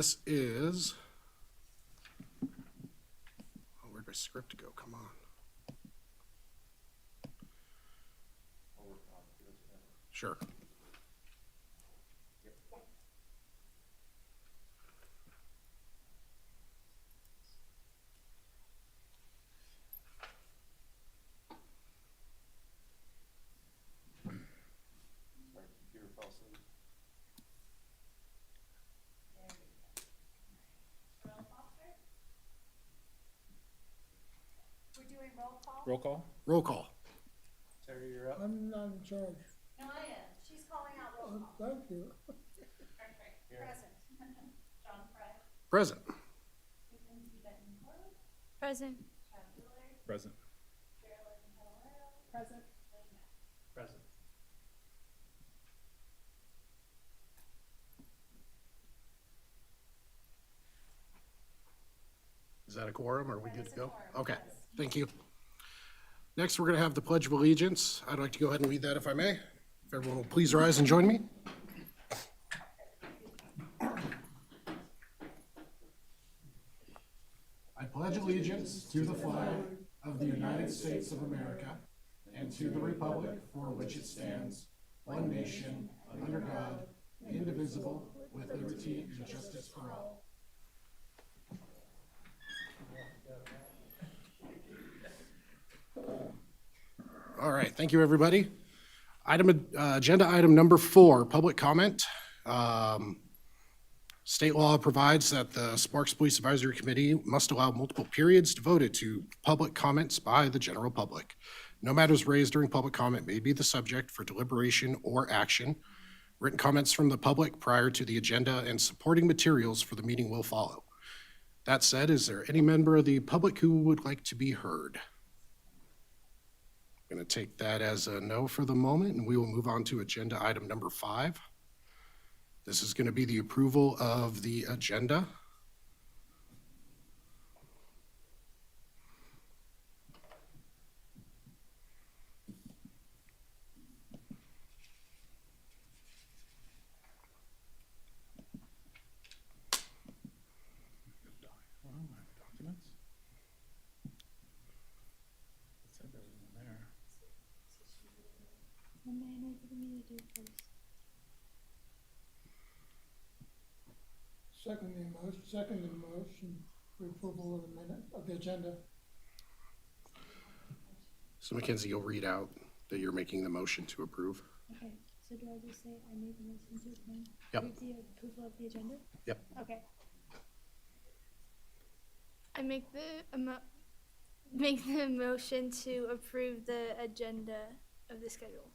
This is, oh, where'd my script go? Come on. Sure. Sorry, computer fell asleep. We're doing roll call? Roll call? Roll call. Terry, you're up. I'm not in charge. No, I am. She's calling out roll call. Thank you. Perfect. Here. Present. John Fry. Present. Mackenzie Betancourt. Present. Chad Wheeler. Present. Carolyn Caballero. Present. Lynn Mack. Present. Is that a quorum? Are we That good is to a go? quorum, Okay, yes. thank you. Next, we're going to have the Pledge of Allegiance. I'd like to go ahead and lead that if I may. If everyone will please rise and join me. I pledge allegiance to the flag of the United States of America and to the republic for which it stands, one nation, under God, indivisible, with liberty and justice for all. All right, thank you, everybody. Agenda item number 4, public comment. State law provides that the Sparks Police Advisory Committee must allow multiple periods devoted to public comments by the general public. No matters raised during public comment may be the subject for deliberation or action. Written comments from the public prior to the agenda and supporting materials for the meeting will follow. That said, is there any member of the public who would like to be heard? I'm going to take that as a no for the moment, and we will move on to agenda item number 5. This is going to be the approval of the agenda. Documents? It said there was one there. What may I need me to do first? Second the motion for approval of the minute, of the agenda. So Mackenzie, you'll read out that you're making the motion to approve. Okay, so do I just say I made the motion to approve Yep. the approval of the agenda? Yep. Okay. I make the motion to approve the agenda of the schedule.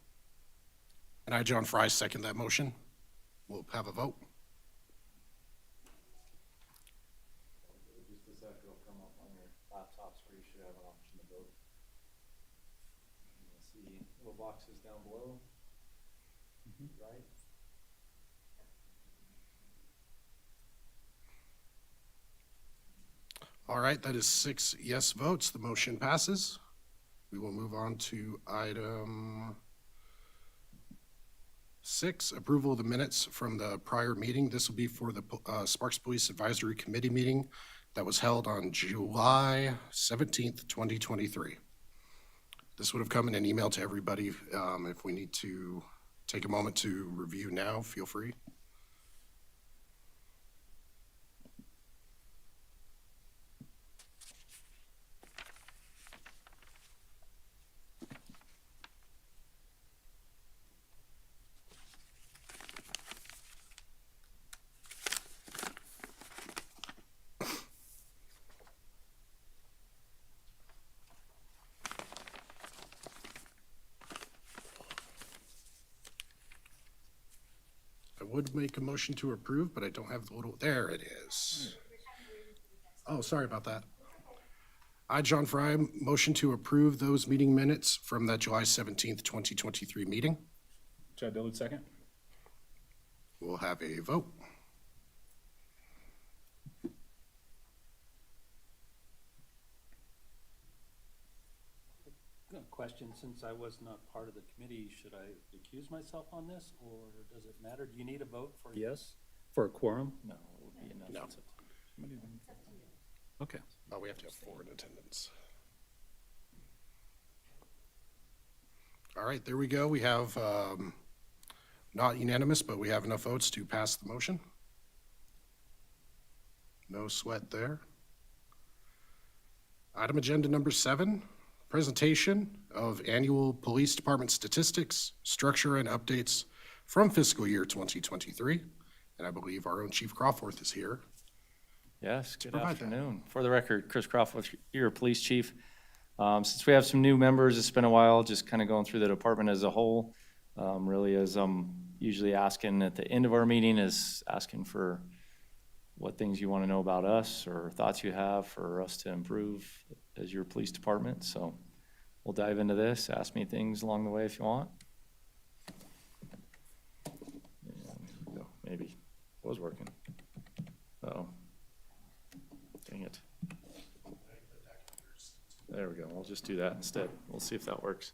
And I, John Fry, second that motion. We'll have a vote. Just a sec, it'll come up on your laptops where you should have an option to vote. You'll see little boxes down below. Right? All right, that is 6 yes votes. The motion passes. We will move on to item 6, approval of the minutes from the prior meeting. This will be for the Sparks Police Advisory Committee meeting that was held on July 17th, 2023. This would have come in an email to everybody. If we need to take a moment to review now, feel free. I would make a motion to approve, but I don't have the little, there it is. Oh, sorry about that. I, John Fry, motion to approve those meeting minutes from that July 17th, 2023 meeting. Chad Dillard, second. We'll have a vote. Question, since I was not part of the committee, should I recuse myself on this, or does it matter? Do you need a vote for yes? For a quorum? No, it would be enough. No. It's up to- Okay. Oh, we have to have 4 in attendance. All right, there we go. We have, not unanimous, but we have enough votes to pass the motion. No sweat there. Item agenda number 7, presentation of annual police department statistics, structure, and updates from fiscal year 2023. And I believe our own Chief Crawforth is here. Yes, good provide that. afternoon. For the record, Chris Crawford, your police chief. Since we have some new members, it's been a while, just kind of going through the department as a whole. Really, as I'm usually asking at the end of our meeting, is asking for what things you want to know about us or thoughts you have for us to improve as your police department. So we'll dive into this. Ask me things along the way if you want. And here we go. Maybe it was working. Uh-oh. Dang it. There we go. We'll just do that instead. We'll see if that works.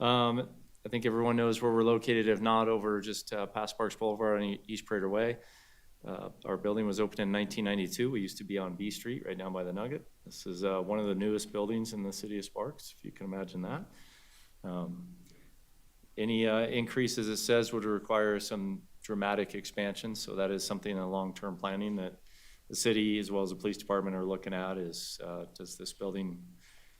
I think everyone knows where we're located, if not over just past Sparks Boulevard on East Prater Way. Our building was opened in 1992. We used to be on B Street, right down by the Nugget. This is one of the newest buildings in the city of Sparks, if you can imagine that. Any increases, it says, would require some dramatic expansion, so that is something in long-term planning that the city, as well as the police department, are looking at is, does this building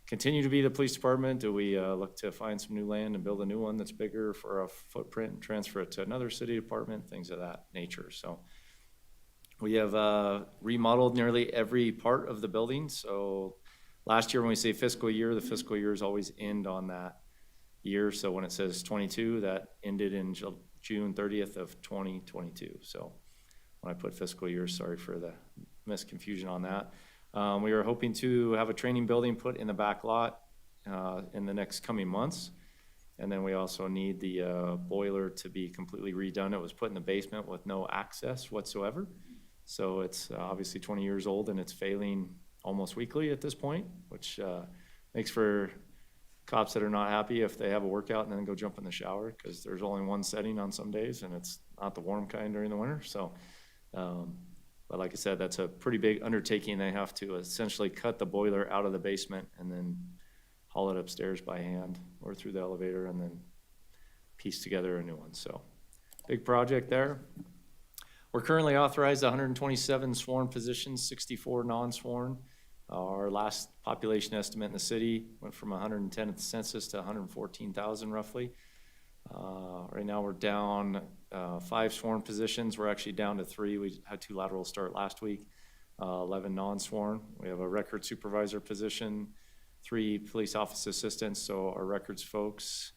continue to be the police department? Do we look to find some new land and build a new one that's bigger for a footprint and transfer it to another city department, things of that nature. So we have remodeled nearly every part of the building. So last year, when we say fiscal year, the fiscal years always end on that year. So when it says 22, that ended in June 30th of 2022. So when I put fiscal year, sorry for the misconfusion on that. We are hoping to have a training building put in the back lot in the next coming months. And then we also need the boiler to be completely redone. It was put in the basement with no access whatsoever. So it's obviously 20 years old and it's failing almost weekly at this point, which makes for cops that are not happy if they have a workout and then go jump in the shower, because there's only one setting on some days and it's not the warm kind during the winter. So, but like I said, that's a pretty big undertaking. They have to essentially cut the boiler out of the basement and then haul it upstairs by hand or through the elevator and then piece together a new one. So big project there. We're currently authorized 127 sworn positions, 64 non-sworn. Our last population estimate in the city went from 110 at the census to 114,000 roughly. Right now we're down 5 sworn positions. We're actually down to 3. We had 2 laterals start last week, 11 non-sworn. We have a record supervisor position, 3 police office assistants, so our records folks,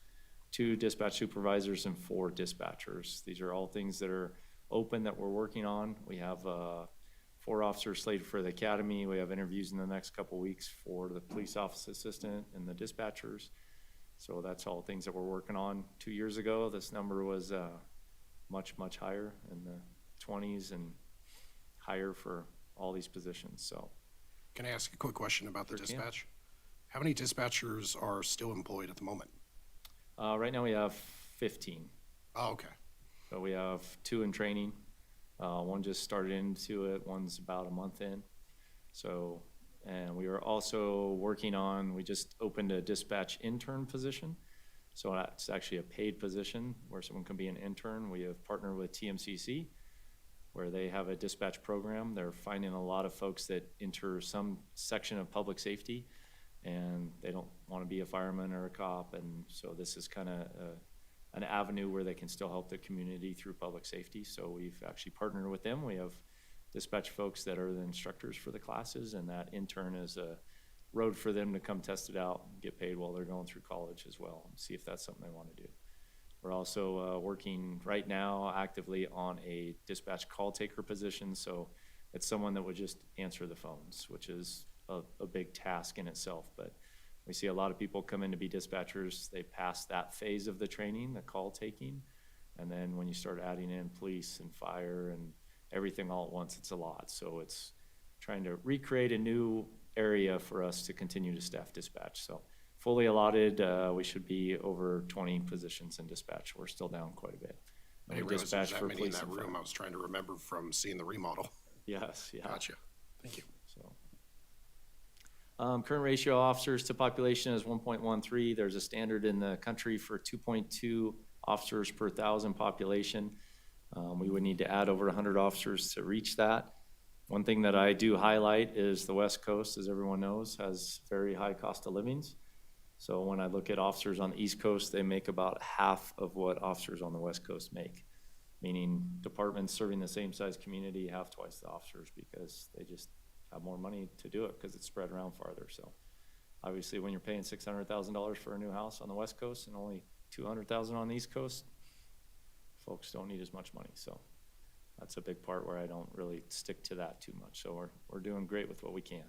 2 dispatch supervisors, and 4 dispatchers. These are all things that are open that we're working on. We have 4 officers slated for the academy. We have interviews in the next couple weeks for the police office assistant and the dispatchers. So that's all things that we're working on. 2 years ago, this number was much, much higher in the 20s and higher for all these positions. So Can I ask a quick question about the Sure can. dispatch? How many dispatchers are still employed at the moment? right now we have 15. Oh, okay. So we have 2 in training. One just started into it. One's about a month in. So, and we are also working on, we just opened a dispatch intern position. So that's actually a paid position where someone can be an intern. We have partnered with TMCC where they have a dispatch program. They're finding a lot of folks that enter some section of public safety and they don't want to be a fireman or a cop. And so this is kind of an avenue where they can still help the community through public safety. So we've actually partnered with them. We have dispatch folks that are the instructors for the classes, and that intern is a road for them to come test it out and get paid while they're going through college as well, and see if that's something they want to do. We're also working right now actively on a dispatch call taker position. So it's someone that would just answer the phones, which is a big task in itself. But we see a lot of people come in to be dispatchers. They pass that phase of the training, the call taking. And then when you start adding in police and fire and everything all at once, it's a lot. So it's trying to recreate a new area for us to continue to staff dispatch. So fully allotted, we should be over 20 positions in dispatch. We're still down quite a bit. I We didn't realize there was dispatch that for many in police that and fire. room. I was trying to remember from seeing the remodel. Yes, yeah. Gotcha. Thank you. So. Current ratio of officers to population is 1.13. There's a standard in the country for 2.2 officers per 1,000 population. We would need to add over 100 officers to reach that. One thing that I do highlight is the West Coast, as everyone knows, has very high cost of livings. So when I look at officers on the East Coast, they make about half of what officers on the West Coast make, meaning departments serving the same size community have twice the officers because they just have more money to do it because it's spread around farther. So obviously when you're paying $600,000 for a new house on the West Coast and only $200,000 on the East Coast, folks don't need as much money. So that's a big part where I don't really stick to that too much. So we're doing great with what we can.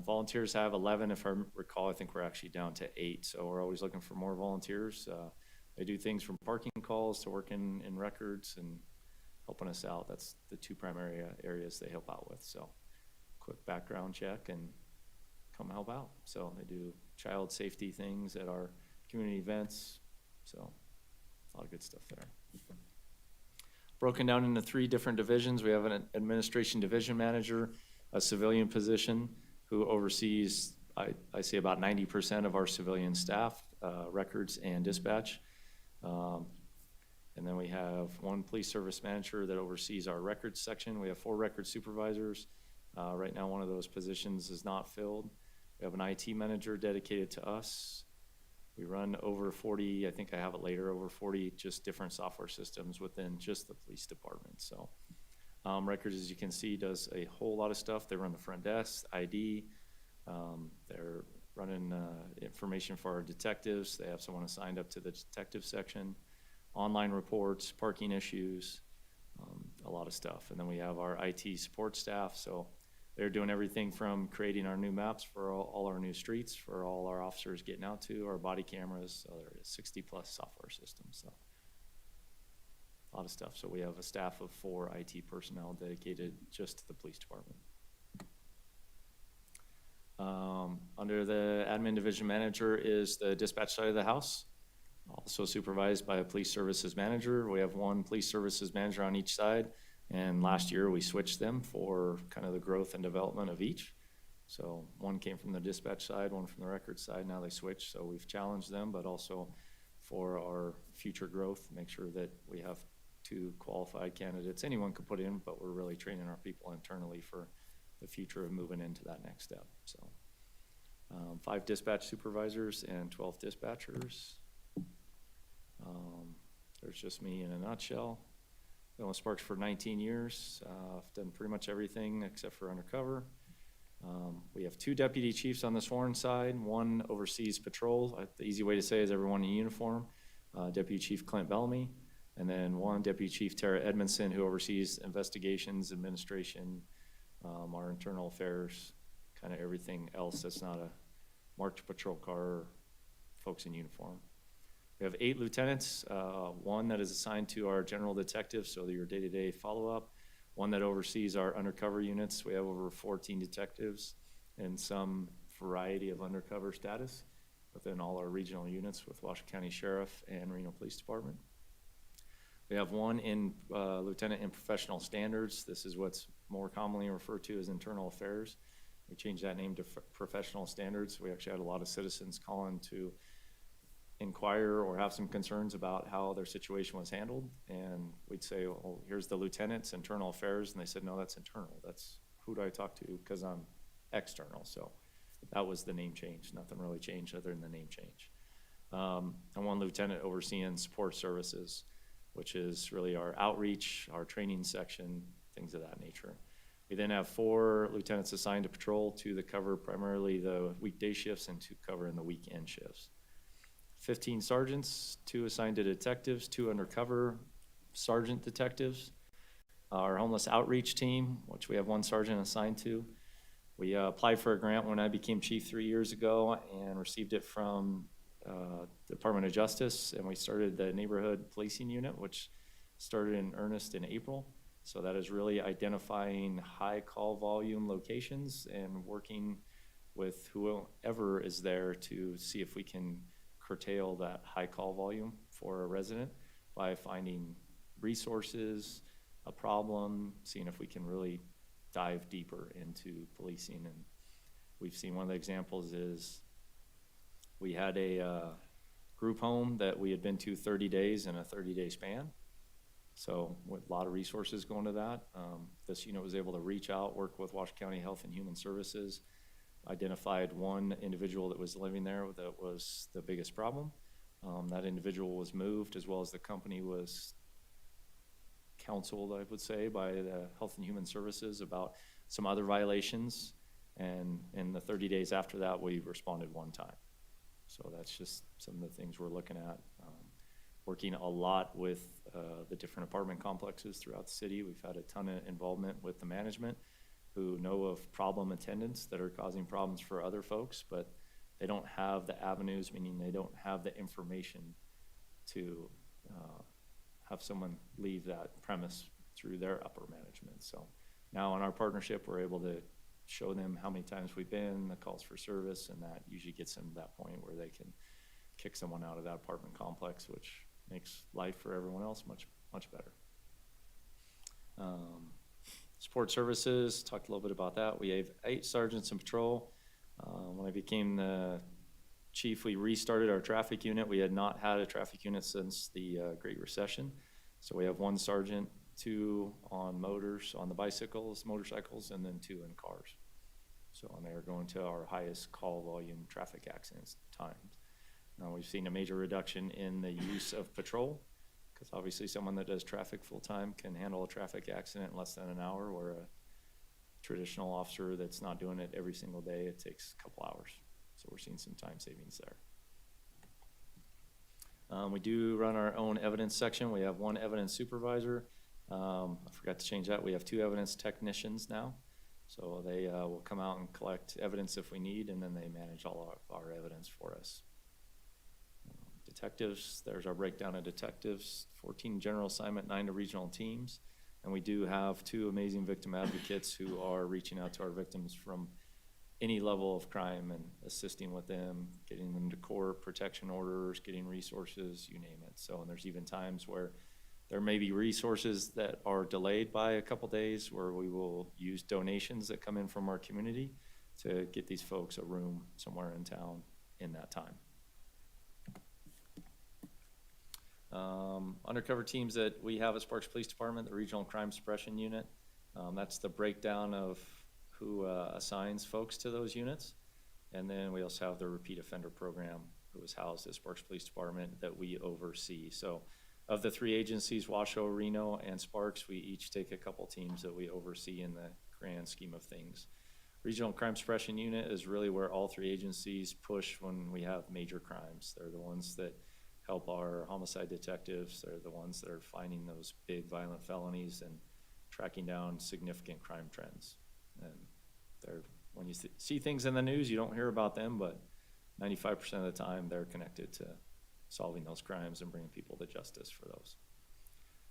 Volunteers have 11, if I recall. I think we're actually down to 8. So we're always looking for more volunteers. They do things from parking calls to working in records and helping us out. That's the 2 primary areas they help out with. So quick background check and come help out. So they do child safety things at our community events. So a lot of good stuff there. Broken down into 3 different divisions. We have an administration division manager, a civilian position who oversees, I say about 90% of our civilian staff, records and dispatch. And then we have 1 police service manager that oversees our records section. We have 4 record supervisors. Right now, one of those positions is not filled. We have an IT manager dedicated to us. We run over 40, I think I have it later, over 40 just different software systems within just the police department. So records, as you can see, does a whole lot of stuff. They run the front desk, ID. They're running information for our detectives. They have someone assigned up to the detective section. Online reports, parking issues, a lot of stuff. And then we have our IT support staff. So they're doing everything from creating our new maps for all our new streets, for all our officers getting out to, our body cameras. So there is 60 plus software systems. So a lot of stuff. So we have a staff of 4 IT personnel dedicated just to the police department. Under the admin division manager is the dispatch side of the house, also supervised by a police services manager. We have 1 police services manager on each side, and last year we switched them for kind of the growth and development of each. So 1 came from the dispatch side, 1 from the record side. Now they switched, so we've challenged them, but also for our future growth, make sure that we have 2 qualified candidates anyone could put in, but we're really training our people internally for the future of moving into that next step. So 5 dispatch supervisors and 12 dispatchers. There's just me in a nutshell. Been with Sparks for 19 years. I've done pretty much everything except for undercover. We have 2 deputy chiefs on the sworn side. 1 oversees patrol. The easy way to say is everyone in uniform. Deputy Chief Clint Bellamy. And then 1 Deputy Chief Tara Edmondson, who oversees investigations, administration, our internal affairs, kind of everything else that's not a marked patrol car or folks in uniform. We have 8 lieutenants, 1 that is assigned to our general detective, so your day-to-day follow-up, 1 that oversees our undercover units. We have over 14 detectives and some variety of undercover status within all our regional units with Washington County Sheriff and Reno Police Department. We have 1 in lieutenant in professional standards. This is what's more commonly referred to as internal affairs. We changed that name to professional standards. We actually had a lot of citizens calling to inquire or have some concerns about how their situation was handled. And we'd say, well, here's the lieutenant's internal affairs. And they said, no, that's internal. That's who do I talk to? Because I'm external. So that was the name change. Nothing really changed other than the name change. And 1 lieutenant overseeing support services, which is really our outreach, our training section, things of that nature. We then have 4 lieutenants assigned to patrol, 2 that cover primarily the weekday shifts and 2 cover in the weekend shifts. 15 sergeants, 2 assigned to detectives, 2 undercover sergeant detectives. Our homeless outreach team, which we have 1 sergeant assigned to. We applied for a grant when I became chief 3 years ago and received it from Department of Justice, and we started the neighborhood policing unit, which started in earnest in April. So that is really identifying high call volume locations and working with whoever is there to see if we can curtail that high call volume for a resident. by finding resources, a problem, seeing if we can really dive deeper into policing. And we've seen one of the examples is we had a group home that we had been to 30 days in a 30-day span. So with a lot of resources going to that, this unit was able to reach out, work with Washington County Health and Human Services, identified one individual that was living there that was the biggest problem. That individual was moved, as well as the company was counseled, I would say, by the Health and Human Services about some other violations. And in the 30 days after that, we responded one time. So that's just some of the things we're looking at. Working a lot with the different apartment complexes throughout the city. We've had a ton of involvement with the management who know of problem attendants that are causing problems for other folks, but they don't have the avenues, meaning they don't have the information to have someone leave that premise through their upper management. So now in our partnership, we're able to show them how many times we've been, the calls for service, and that usually gets them to that point where they can kick someone out of that apartment complex, which makes life for everyone else much, much better. Support services, talked a little bit about that. We have 8 sergeants in patrol. When I became the chief, we restarted our traffic unit. We had not had a traffic unit since the Great Recession. So we have 1 sergeant, 2 on motors, on the motorcycles, and then 2 in cars. So, and they are going to our highest call volume traffic accidents times. Now, we've seen a major reduction in the use of patrol, because obviously someone that does traffic full-time can handle a traffic accident in less than an hour, where a traditional officer that's not doing it every single day, it takes a couple hours. So we're seeing some time savings there. We do run our own evidence section. We have 1 evidence supervisor. I forgot to change that. We have 2 evidence technicians now. So they will come out and collect evidence if we need, and then they manage all of our evidence for us. Detectives, there's our breakdown of detectives, 14 general assignment, 9 to regional teams. And we do have 2 amazing victim advocates who are reaching out to our victims from any level of crime and assisting with them, getting them to court, protection orders, getting resources, you name it. So, and there's even times where there may be resources that are delayed by a couple days, where we will use donations that come in from our community to get these folks a room somewhere in town in that time. Undercover teams that we have at Sparks Police Department, the Regional Crime Suppression Unit. That's the breakdown of who assigns folks to those units. And then we also have the Repeat Offender Program, who is housed at Sparks Police Department, that we oversee. So of the 3 agencies, Washoe, Reno, and Sparks, we each take a couple teams that we oversee in the grand scheme of things. Regional Crime Suppression Unit is really where all 3 agencies push when we have major crimes. They're the ones that help our homicide detectives. They're the ones that are finding those big violent felonies and tracking down significant crime trends. And they're, when you see things in the news, you don't hear about them, but 95% of the time they're connected to solving those crimes and bringing people to justice for those.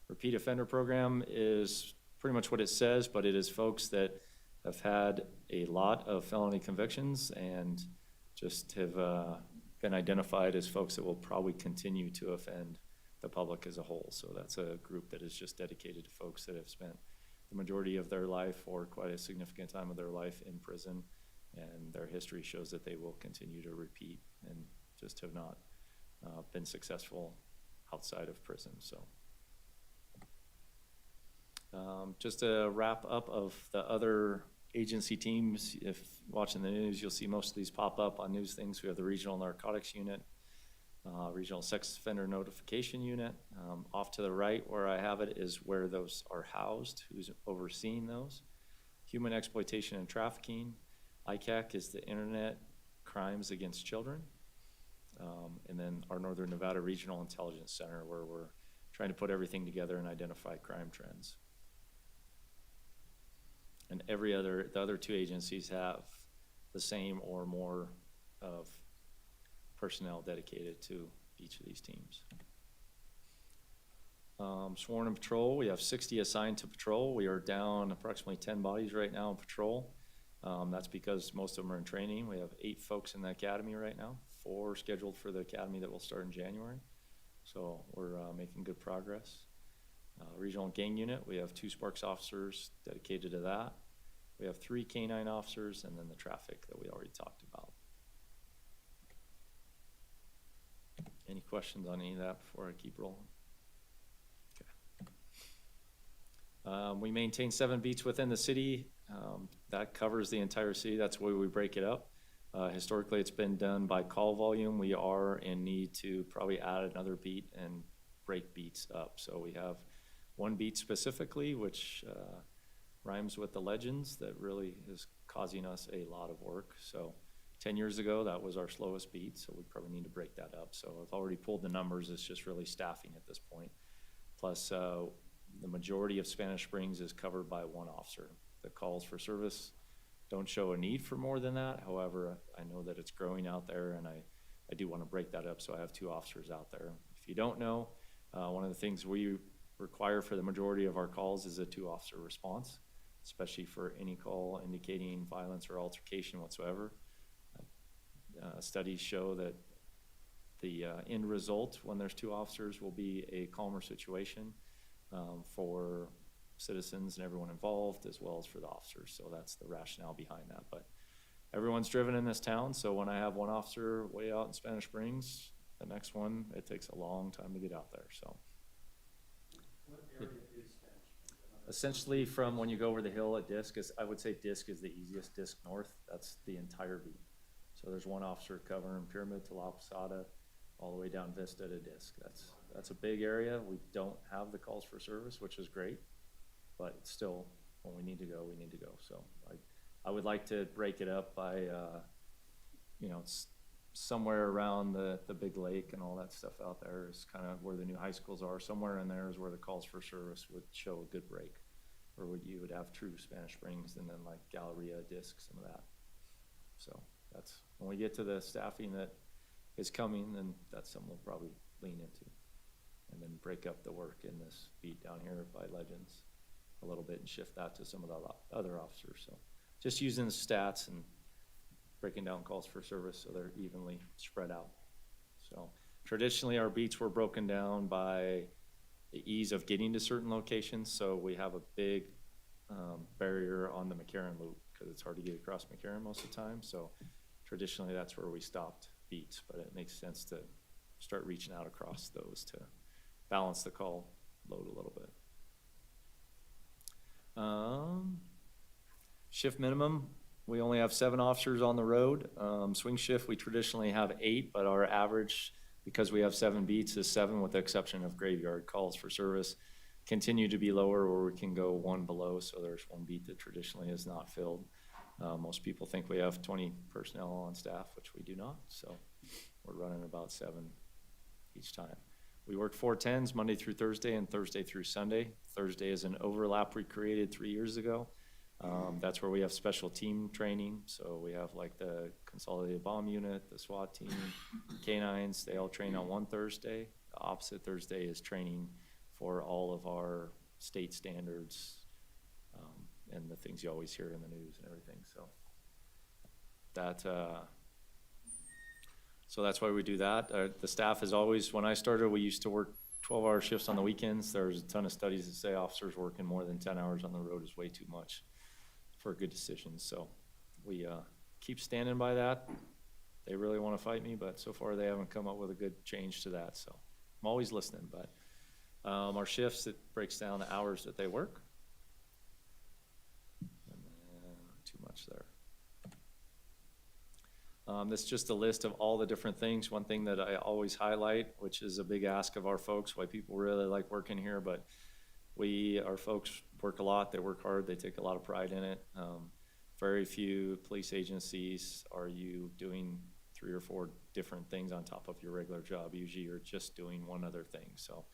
Repeat Offender Program is pretty much what it says, but it is folks that have had a lot of felony convictions and just have been identified as folks that will probably continue to offend the public as a whole. So that's a group that is just dedicated to folks that have spent the majority of their life or quite a significant time of their life in prison, and their history shows that they will continue to repeat and just have not been successful outside of prison. So just a wrap up of the other agency teams. If watching the news, you'll see most of these pop up on news things. We have the Regional Narcotics Unit, Regional Sex Offender Notification Unit. Off to the right where I have it is where those are housed, who's overseeing those. Human Exploitation and Trafficking. ICAC is the Internet Crimes Against Children. And then our Northern Nevada Regional Intelligence Center, where we're trying to put everything together and identify crime trends. And the other 2 agencies have the same or more of personnel dedicated to each of these teams. Sworn in patrol, we have 60 assigned to patrol. We are down approximately 10 bodies right now in patrol. That's because most of them are in training. We have 8 folks in the academy right now, 4 scheduled for the academy that will start in January. So we're making good progress. Regional gang unit, we have 2 Sparks officers dedicated to that. We have 3 K-9 officers, and then the traffic that we already talked about. Any questions on any of that before I keep rolling? Okay. We maintain 7 beats within the city. That covers the entire city. That's the way we break it up. Historically, it's been done by call volume. We are in need to probably add another beat and break beats up. So we have 1 beat specifically, which rhymes with the legends, that really is causing us a lot of work. So 10 years ago, that was our slowest beat, so we probably need to break that up. So I've already pulled the numbers. It's just really staffing at this point. Plus, the majority of Spanish Springs is covered by 1 officer. The calls for service don't show a need for more than that. However, I know that it's growing out there, and I do want to break that up, so I have 2 officers out there. If you don't know, one of the things we require for the majority of our calls is a 2-officer response, especially for any call indicating violence or altercation whatsoever. Studies show that the end result when there's 2 officers will be a calmer situation for citizens and everyone involved, as well as for the officers. So that's the rationale behind that. But everyone's driven in this town, so when I have 1 officer way out in Spanish Springs, the next one, it takes a long time to get out there, so. What area is Spanish Springs? Essentially from when you go over the hill at Disc, I would say Disc is the easiest, Disc North, that's the entire beat. So there's 1 officer covering Pyramid to La Posada, all the way down Vista to Disc. That's a big area. We don't have the calls for service, which is great, but still, when we need to go, we need to go. So I would like to break it up by, you know, somewhere around the big lake and all that stuff out there is kind of where the new high schools are. Somewhere in there is where the calls for service would show a good break, or you would have true Spanish Springs and then like Galleria, Disc, some of that. So that's, when we get to the staffing that is coming, then that's something we'll probably lean into. And then break up the work in this beat down here by Legends a little bit and shift that to some of the other officers. So just using the stats and breaking down calls for service so they're evenly spread out. So traditionally our beats were broken down by the ease of getting to certain locations. So we have a big barrier on the McCarran loop because it's hard to get across McCarran most of the time. So traditionally that's where we stopped beats, but it makes sense to start reaching out across those to balance the call load a little bit. Shift minimum, we only have 7 officers on the road. Swing shift, we traditionally have 8, but our average, because we have 7 beats, is 7 with the exception of graveyard calls for service. Continue to be lower, or we can go 1 below, so there's 1 beat that traditionally is not filled. Most people think we have 20 personnel on staff, which we do not, so we're running about 7 each time. We work 410s Monday through Thursday and Thursday through Sunday. Thursday is an overlap we created 3 years ago. That's where we have special team training. So we have like the Consolidated Bomb Unit, the SWAT team, K-9s, they all train on one Thursday. The opposite Thursday is training for all of our state standards and the things you always hear in the news and everything. So that's why we do that. The staff is always, when I started, we used to work 12-hour shifts on the weekends. There's a ton of studies that say officers working more than 10 hours on the road is way too much for good decisions. So we keep standing by that. They really want to fight me, but so far they haven't come up with a good change to that. So I'm always listening, but our shifts, it breaks down the hours that they work. And then too much there. This is just a list of all the different things. One thing that I always highlight, which is a big ask of our folks, why people really like working here, but our folks work a lot, they work hard, they take a lot of pride in it. Very few police agencies are you doing 3 or 4 different things on top of your regular job. Usually you're just doing one other thing. So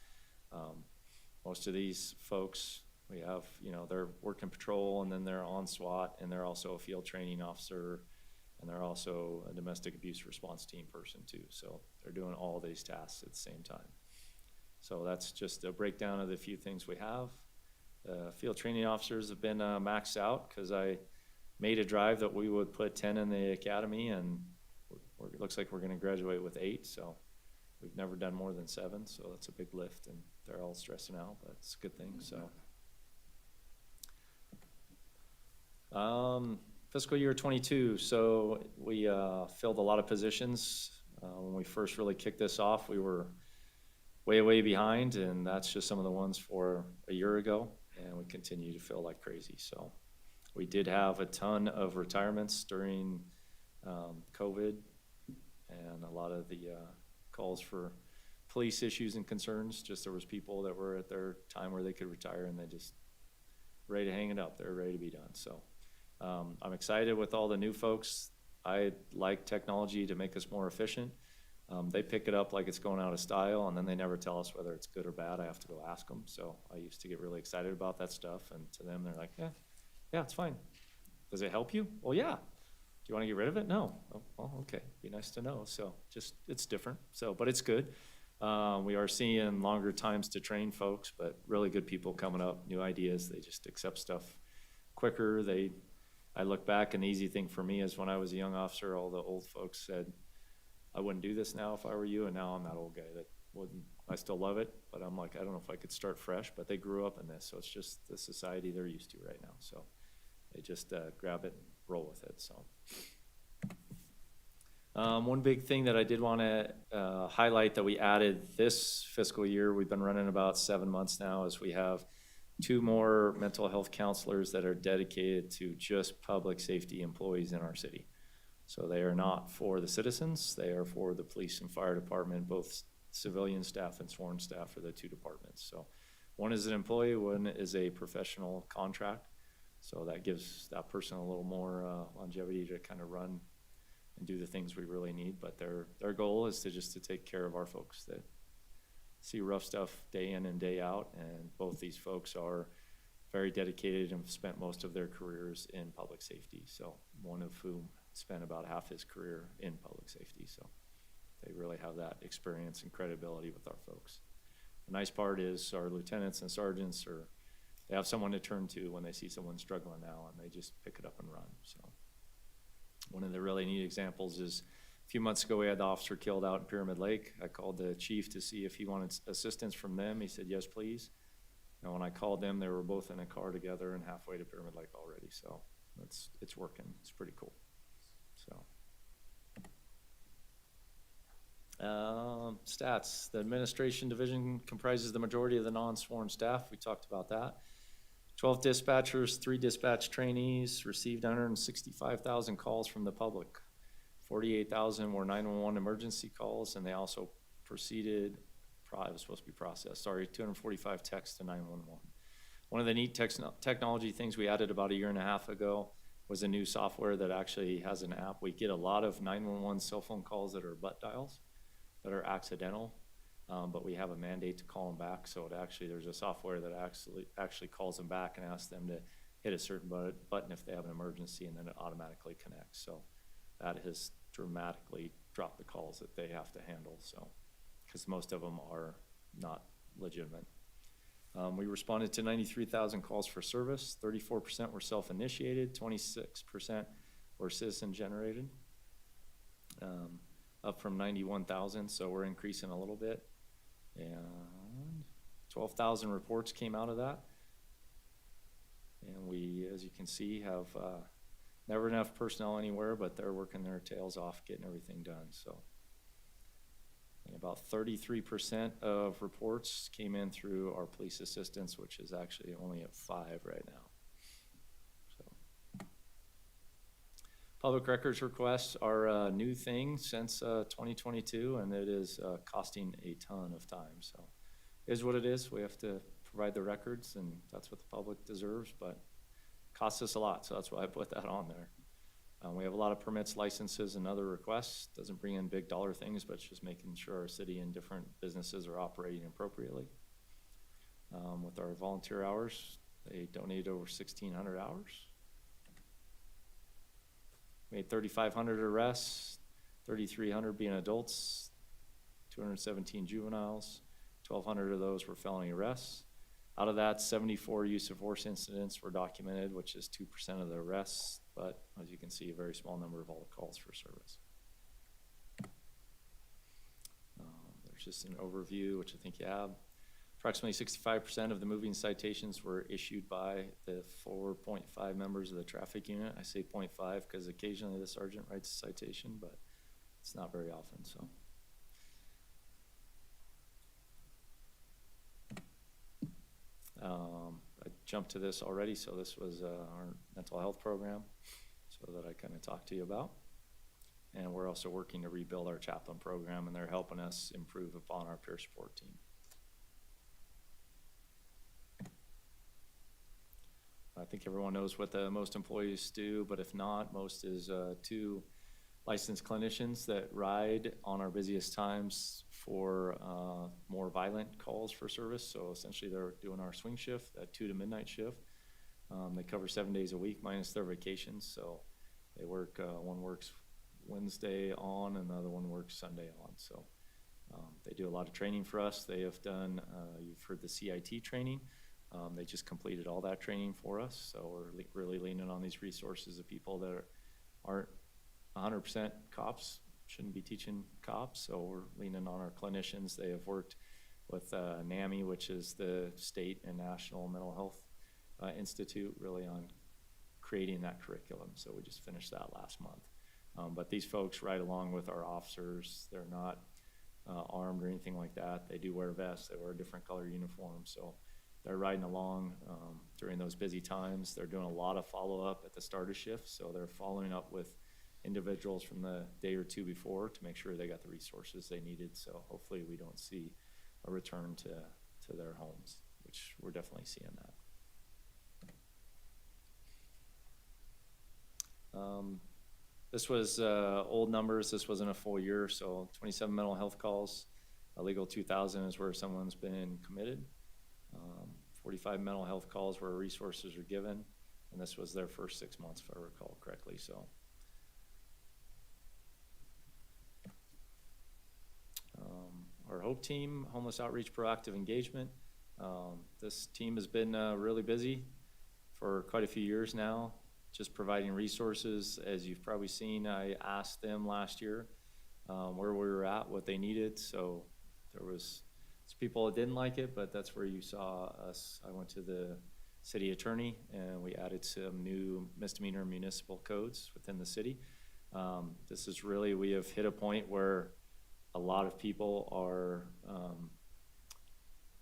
most of these folks, we have, they're working patrol and then they're on SWAT and they're also a field training officer. And they're also a domestic abuse response team person too. So they're doing all these tasks at the same time. So that's just a breakdown of the few things we have. Field training officers have been maxed out because I made a drive that we would put 10 in the academy and it looks like we're gonna graduate with 8. So We've never done more than 7, so that's a big lift, and they're all stressing out, but it's a good thing, so. Fiscal year 22, so we filled a lot of positions. When we first really kicked this off, we were way behind, and that's just some of the ones for a year ago, and we continue to fill like crazy. So we did have a ton of retirements during COVID, and a lot of the calls for police issues and concerns. Just there was people that were at their time where they could retire, and they just ready to hang it up. They're ready to be done. So I'm excited with all the new folks. I like technology to make us more efficient. They pick it up like it's going out of style, and then they never tell us whether it's good or bad. I have to go ask them. So I used to get really excited about that stuff, and to them, they're like, yeah, it's fine. Does it help you? Well, yeah. Do you want to get rid of it? No. Oh, well, okay. Be nice to know. So just, it's different. So, but it's good. We are seeing longer times to train folks, but really good people coming up, new ideas. They just accept stuff quicker. I look back, and the easy thing for me is when I was a young officer, all the old folks said, I wouldn't do this now if I were you, and now I'm that old guy that wouldn't. I still love it, but I'm like, I don't know if I could start fresh, but they grew up in this, so it's just the society they're used to right now. So they just grab it and roll with it. So one big thing that I did want to highlight that we added this fiscal year, we've been running about 7 months now, is we have 2 more mental health counselors that are dedicated to just public safety employees in our city. So they are not for the citizens, they are for the police and fire department, both civilian staff and sworn staff for the 2 departments. So one is an employee, one is a professional contract. So that gives that person a little more longevity to kind of run and do the things we really need. But their goal is to take care of our folks that see rough stuff day in and day out. And both these folks are very dedicated and have spent most of their careers in public safety. So one of whom spent about half his career in public safety. So they really have that experience and credibility with our folks. The nice part is our lieutenants and sergeants they have someone to turn to when they see someone struggling now, and they just pick it up and run. So one of the really neat examples is a few months ago we had the officer killed out in Pyramid Lake. I called the chief to see if he wanted assistance from them. He said, yes, please. And when I called them, they were both in a car together and halfway to Pyramid Lake already. So it's working. It's pretty cool. So stats. The administration division comprises the majority of the non-sworn staff. We talked about that. 12 dispatchers, 3 dispatch trainees, received 165,000 calls from the public. 48,000 were 911 emergency calls, and they also it was supposed to be processed, 245 texts to 911. One of the neat technology things we added about a year and a half ago was a new software that actually has an app. We get a lot of 911 cell phone calls that are butt dials, that are accidental, but we have a mandate to call them back. So there's a software that actually calls them back and asks them to hit a certain button if they have an emergency, and then it automatically connects. So that has dramatically dropped the calls that they have to handle. So, because most of them are not legitimate. We responded to 93,000 calls for service. 34% were self-initiated, 26% were citizen-generated, up from 91,000, so we're increasing a little bit. And 12,000 reports came out of that. And we, as you can see, have never enough personnel anywhere, but they're working their tails off getting everything done. So, and about 33% of reports came in through our police assistants, which is actually only at 5 right now. So, public records requests are a new thing since 2022, and it is costing a ton of time. So, it is what it is. We have to provide the records, and that's what the public deserves, but it costs us a lot, so that's why I put that on there. We have a lot of permits, licenses, and other requests. Doesn't bring in big dollar things, but it's just making sure our city and different businesses are operating appropriately. With our volunteer hours, they donated over 1,600 hours. Made 3,500 arrests, 3,300 being adults, 217 juveniles, 1,200 of those were felony arrests. Out of that, 74 use of force incidents were documented, which is 2% of the arrests, but as you can see, a very small number of all the calls for service. There's There's just an overview, which I think you have. Approximately 65% of the moving citations were issued by the 4.5 members of the traffic unit. I say 0.5 because occasionally the sergeant writes a citation, but it's not very often, so. I jumped to this already, so this was our mental health program, so that I kind of talked to you about. And we're also working to rebuild our chaplain program, and they're helping us improve upon our peer support team. I think everyone knows what the most employees do, but if not, most is 2 licensed clinicians that ride on our busiest times for more violent calls for service. So essentially they're doing our swing shift, that 2 to midnight shift. They cover 7 days a week minus their vacations. So they work, one works Wednesday on and the other one works Sunday on. So they do a lot of training for us. They have done, you've heard the CIT training. They just completed all that training for us. So we're really leaning on these resources of people that aren't 100% cops, shouldn't be teaching cops. So we're leaning on our clinicians. They have worked with NAMI, which is the state and national mental health institute, really on creating that curriculum. So we just finished that last month. But these folks ride along with our officers. They're not armed or anything like that. They do wear vests. They wear a different color uniform. So they're riding along during those busy times. They're doing a lot of follow-up at the start of shift. So they're following up with individuals from the day or two before to make sure they got the resources they needed. So hopefully we don't see a return to their homes, which we're definitely seeing that. This was old numbers. This wasn't a full year, so 27 mental health calls. A legal 2,000 is where someone's been committed. 45 mental health calls where resources are given, and this was their first 6 months, if I recall correctly. So, our HOPE team, Homeless Outreach Proactive Engagement. This team has been really busy for quite a few years now, just providing resources. As you've probably seen, I asked them last year where we were at, what they needed. So there was some people that didn't like it, but that's where you saw us. I went to the city attorney and we added some new misdemeanor municipal codes within the city. This is really, we have hit a point where a lot of people are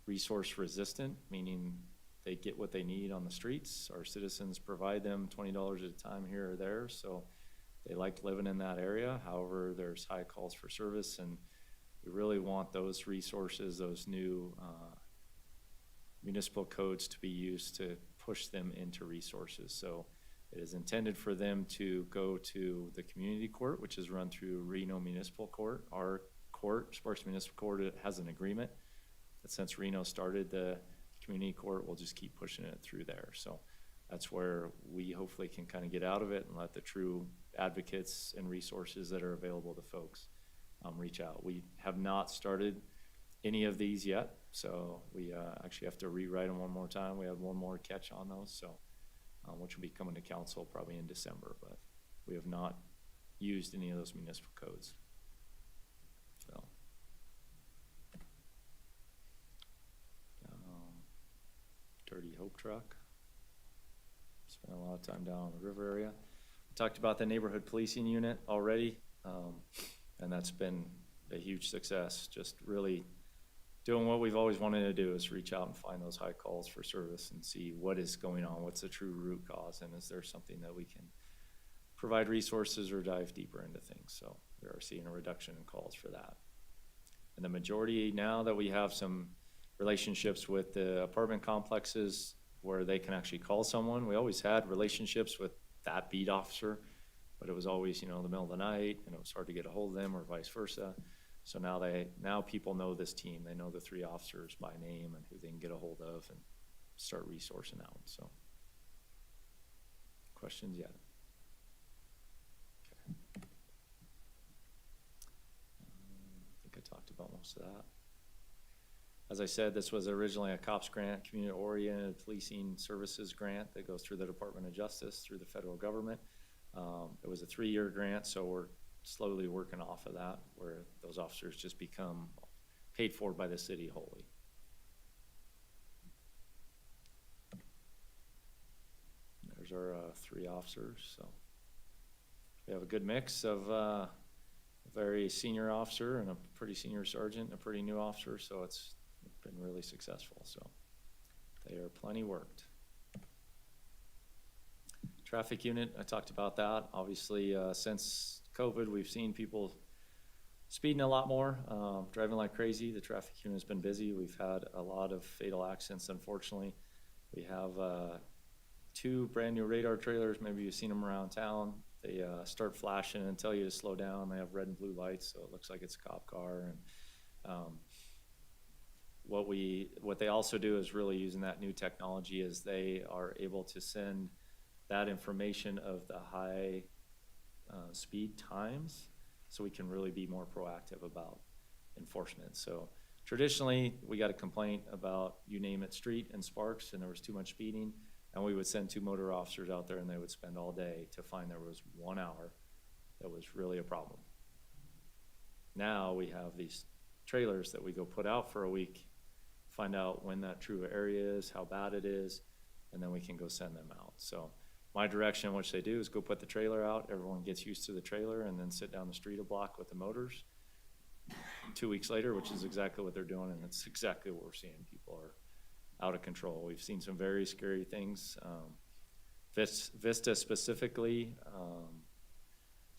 resource resistant, meaning they get what they need on the streets. Our citizens provide them $20 at a time here or there, so they like living in that area. However, there's high calls for service, and we really want those resources, those new municipal codes to be used to push them into resources. So it is intended for them to go to the community court, which is run through Reno Municipal Court. Our court, Sparks Municipal Court, has an agreement that since Reno started the community court, we'll just keep pushing it through there. So that's where we hopefully can kind of get out of it and let the true advocates and resources that are available to folks reach out. We have not started any of these yet, so we actually have to rewrite them one more time. We have one more catch on those, so which will be coming to council probably in December, but we have not used any of those municipal codes. So Dirty Hope truck. Spent a lot of time down in the river area. We talked about the neighborhood policing unit already, and that's been a huge success. Just really doing what we've always wanted to do, is reach out and find those high calls for service and see what is going on, what's the true root cause, and is there something that we can provide resources or dive deeper into things. So we are seeing a reduction in calls for that. And the majority, now that we have some relationships with the apartment complexes where they can actually call someone. We always had relationships with that beat officer, but it was always, the middle of the night, and it was hard to get a hold of them, or vice versa. So now people know this team. They know the 3 officers by name and who they can get a hold of and start resourcing out. So, questions yet? Okay. I think I talked about most of that. As I said, this was originally a COPS grant, community-oriented policing services grant that goes through the Department of Justice, through the federal government. It was a 3-year grant, so we're slowly working off of that, where those officers just become paid for by the city wholly. There's our 3 officers, so. We have a good mix of a very senior officer and a pretty senior sergeant and a pretty new officer, so it's been really successful, so. They are plenty worked. Traffic unit, I talked about that. Obviously, since COVID, we've seen people speeding a lot more, driving like crazy. The traffic unit has been busy. We've had a lot of fatal accidents, unfortunately. We have 2 brand new radar trailers. Maybe you've seen them around town. They start flashing and tell you to slow down. They have red and blue lights, so it looks like it's a cop car. And what they also do is really using that new technology is they are able to send that information of the high speed times, so we can really be more proactive about enforcement. So traditionally, we got a complaint about, you name it, street and Sparks, and there was too much speeding, and we would send 2 motor officers out there and they would spend all day to find there was 1 hour that was really a problem. Now we have these trailers that we go put out for a week, find out when that true area is, how bad it is, and then we can go send them out. So my direction, which they do, is go put the trailer out, everyone gets used to the trailer, and then sit down the street a block with the motors. 2 weeks later, which is exactly what they're doing, and it's exactly what we're seeing. People are out of control. We've seen some very scary things. Vista specifically,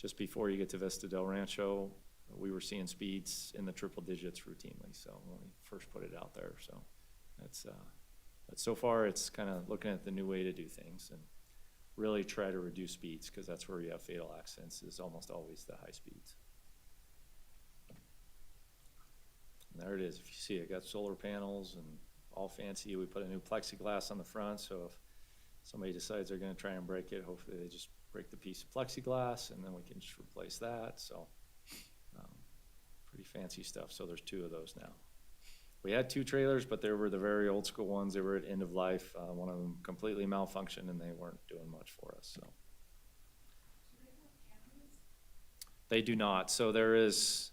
just before you get to Vista Del Rancho, we were seeing speeds in the triple digits routinely, so when we first put it out there. So it's, but so far it's kind of looking at the new way to do things and really try to reduce speeds, because that's where you have fatal accidents, is almost always the high speeds. And there it is. If you see it, got solar panels and all fancy. We put a new plexiglass on the front, so if somebody decides they're going to try and break it, hopefully they just break the piece of plexiglass and then we can just replace that. So pretty fancy stuff. So there's 2 of those now. We had 2 trailers, but they were the very old school ones. They were at end of life. One of them completely malfunctioned and they weren't doing much for us. So they do not. So there is,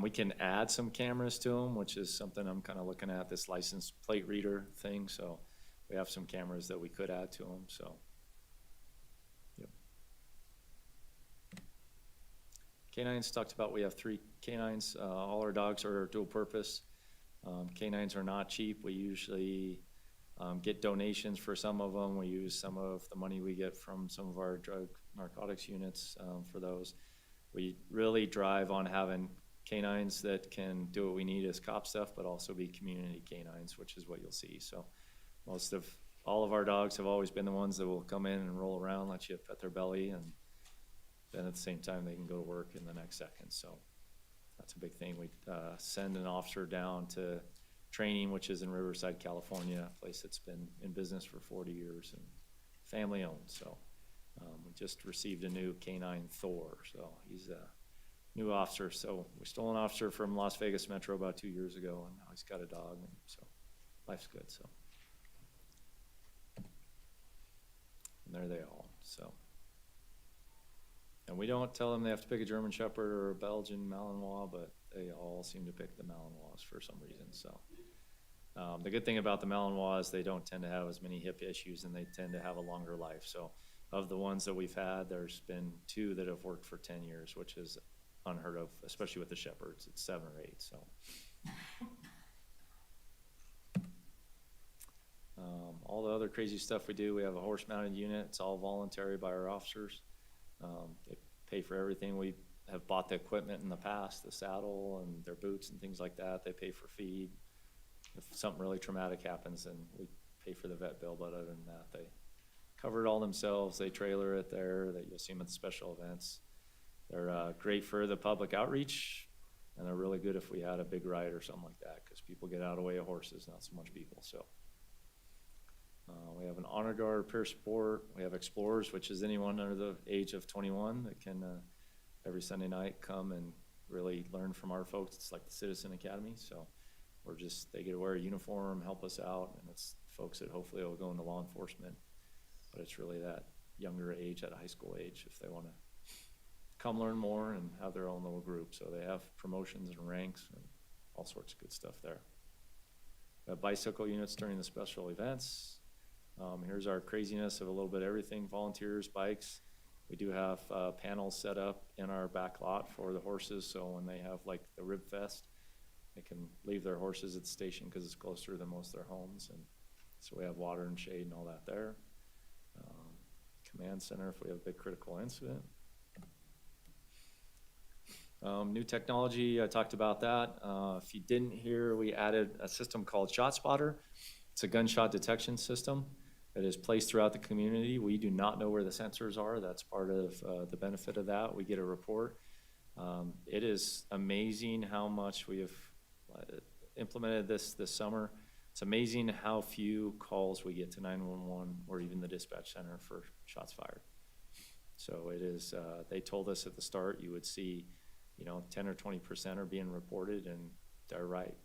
we can add some cameras to them, which is something I'm kind of looking at, this license plate reader thing. So we have some cameras that we could add to them. So, yep. Canines talked about, we have 3 canines. All our dogs are dual purpose. Canines are not cheap. We usually get donations for some of them. We use some of the money we get from some of our drug narcotics units for those. We really drive on having canines that can do what we need as cop stuff, but also be community canines, which is what you'll see. So all of our dogs have always been the ones that will come in and roll around, let you pet their belly, and then at the same time they can go to work in the next second. So that's a big thing. We send an officer down to training, which is in Riverside, California, a place that's been in business for 40 years and family owned. So we just received a new canine, Thor. So he's a new officer. So we stole an officer from Las Vegas Metro about 2 years ago, and now he's got a dog, and so life's good. So, and there they all. So, and we don't tell them they have to pick a German Shepherd or a Belgian Malinois, but they all seem to pick the Malinois for some reason. So the good thing about the Malinois is they don't tend to have as many hip issues, and they tend to have a longer life. So of the ones that we've had, there's been 2 that have worked for 10 years, which is unheard of, especially with the Shepherds. It's 7 or 8. So all the other crazy stuff we do, we have a horse-mounted unit. It's all voluntary by our officers. They pay for everything. We have bought the equipment in the past, the saddle and their boots and things like that. They pay for feed. If something really traumatic happens, then we pay for the vet bill, but other than that, they cover it all themselves. They trailer it there. That you'll see them at the special events. They're great for the public outreach, and they're really good if we had a big ride or something like that, because people get out of the way of horses, not so much people. So we have an Honor Guard, Peer Sport. We have Explorers, which is anyone under the age of 21 that can every Sunday night come and really learn from our folks. It's like the Citizen Academy. So they get to wear a uniform, help us out, and it's folks that hopefully will go into law enforcement. But it's really that younger age, at a high school age, if they want to come learn more and have their own little group. So they have promotions and ranks and all sorts of good stuff there. Bicycle units during the special events. Here's our craziness of a little bit of everything, volunteers, bikes. We do have panels set up in our back lot for the horses, so when they have like the Rib Fest, they can leave their horses at the station because it's closer than most of their homes, and so we have water and shade and all that there. Command center if we have a big critical incident. New technology, I talked about that. If you didn't hear, we added a system called ShotSpotter. It's a gunshot detection system that is placed throughout the community. We do not know where the sensors are. That's part of the benefit of that. We get a report. It is amazing how much we have implemented this summer. It's amazing how few calls we get to 911 or even the dispatch center for shots fired. So it is, they told us at the start you would see, 10 or 20% are being reported, and they're right.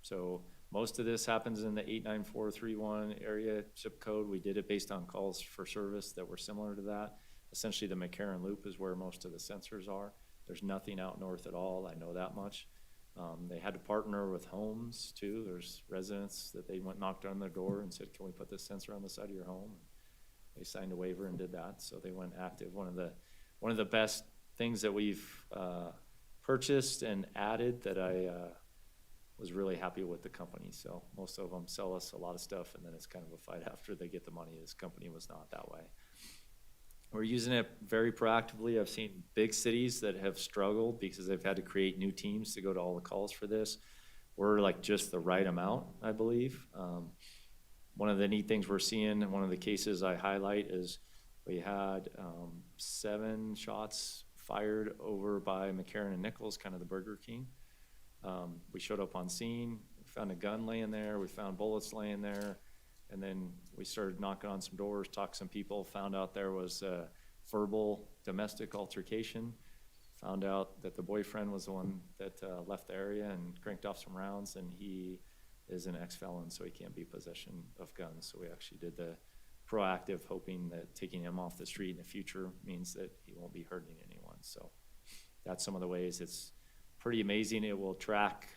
So most of this happens in the 89431 area zip code. We did it based on calls for service that were similar to that. Essentially, the McCarran Loop is where most of the sensors are. There's nothing out north at all, I know that much. They had to partner with homes too. There's residents that they went knocked on their door and said, can we put this sensor on the side of your home? They signed a waiver and did that, so they went active. One of the best things that we've purchased and added that I was really happy with the company. So most of them sell us a lot of stuff, and then it's kind of a fight after they get the money. This company was not that way. We're using it very proactively. I've seen big cities that have struggled because they've had to create new teams to go to all the calls for this. We're like just the right amount, I believe. One of the neat things we're seeing, and one of the cases I highlight is we had 7 shots fired over by McCarran and Nichols, kind of the Burger King. We showed up on scene, found a gun laying there, we found bullets laying there, and then we started knocking on some doors, talked to some people, found out there was a verbal domestic altercation, found out that the boyfriend was the one that left the area and cranked off some rounds, and he is an ex-felon, so he can't be in possession of guns. So we actually did the proactive, hoping that taking him off the street in the future means that he won't be hurting anyone. So that's some of the ways. It's pretty amazing. It will track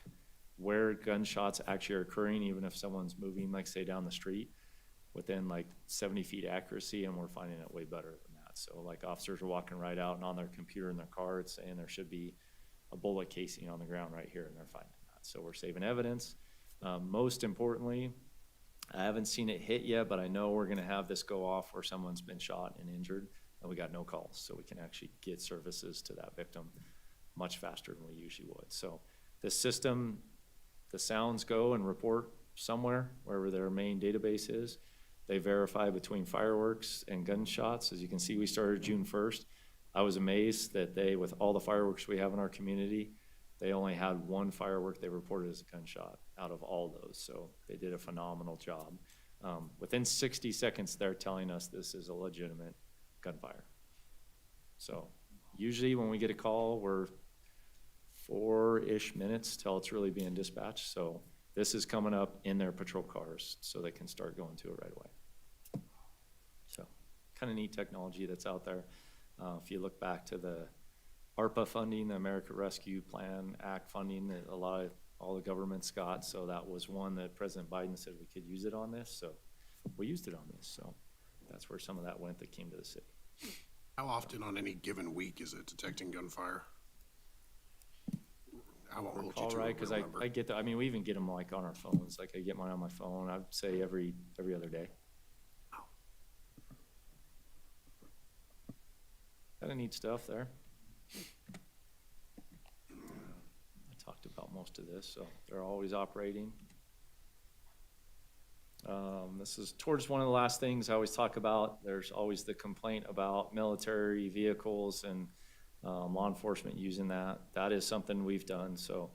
where gunshots actually are occurring, even if someone's moving, like say down the street, within like 70 feet accuracy, and we're finding it way better than that. So like officers are walking right out, and on their computer in their car, it's saying there should be a bullet casing on the ground right here, and they're finding that. So we're saving evidence. Most importantly, I haven't seen it hit yet, but I know we're gonna have this go off where someone's been shot and injured, and we got no calls. So we can actually get services to that victim much faster than we usually would. So this system, the sounds go and report somewhere, wherever their main database is. They verify between fireworks and gunshots. As you can see, we started June 1st. I was amazed that they, with all the fireworks we have in our community, they only had 1 firework they reported as a gunshot out of all those. So they did a phenomenal job. Within 60 seconds, they're telling us this is a legitimate gunfire. So usually when we get a call, we're 4-ish minutes till it's really being dispatched. So this is coming up in their patrol cars so they can start going to it right away. So kind of neat technology that's out there. If you look back to the ARPA funding, the American Rescue Plan Act funding that all the governments got. So that was one that President Biden said we could use it on this. So we used it on this. So that's where some of that went that came to the city. How often on any given week is it detecting gunfire? I won't hold you All to right, a because real I number. get we even get them like on our phones. Like I get mine on my phone. I'd say every other day. Kind of neat stuff there. I talked about most of this, so they're always operating. This is towards one of the last things I always talk about. There's always the complaint about military vehicles and law enforcement using that. That is something we've done. So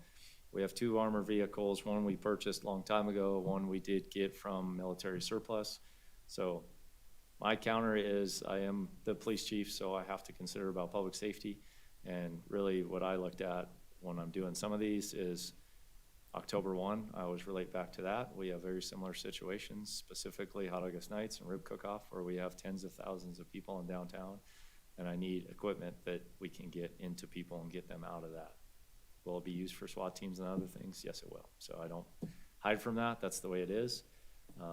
we have 2 armored vehicles. One we purchased a long time ago. One we did get from military surplus. So my counter is I am the police chief, so I have to consider about public safety. And really what I looked at when I'm doing some of these is October 1, I always relate back to that. We have very similar situations, specifically Hot August Nights and Rib Cook-Off, where we have tens of thousands of people in downtown, and I need equipment that we can get into people and get them out of that Will it be used for SWAT teams and other things? Yes, it will. So I don't hide from that. That's the way it is. I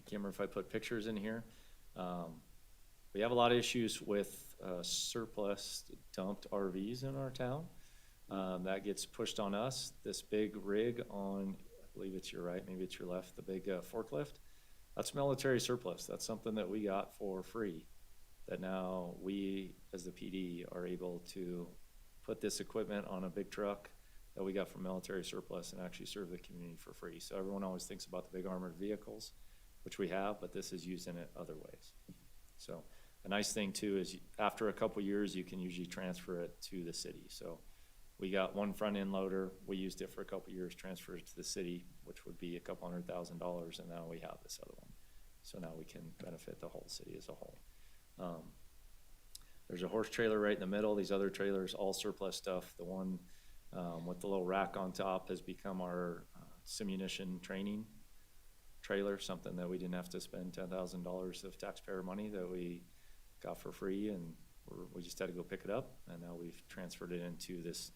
can't remember if I put pictures in here. We have a lot of issues with surplus dumped RVs in our town. That gets pushed on us. This big rig on, I believe it's your right, maybe it's your left, the big forklift. That's military surplus. That's something that we got for free. That now we, as the PD, are able to put this equipment on a big truck that we got from military surplus and actually serve the community for free. So everyone always thinks about the big armored vehicles, which we have, but this is used in it other ways. So the nice thing too is after a couple years, you can usually transfer it to the city. So we got one front end loader, we used it for a couple years, transferred it to the city, which would be a couple $100,000, and now we have this other one. So now we can benefit the whole city as a whole. There's a horse trailer right in the middle. These other trailers, all surplus stuff. The one with the little rack on top has become our simunition training trailer, something that we didn't have to spend $10,000 of taxpayer money that we got for free, and we just had to go pick it up, and now we've transferred it into this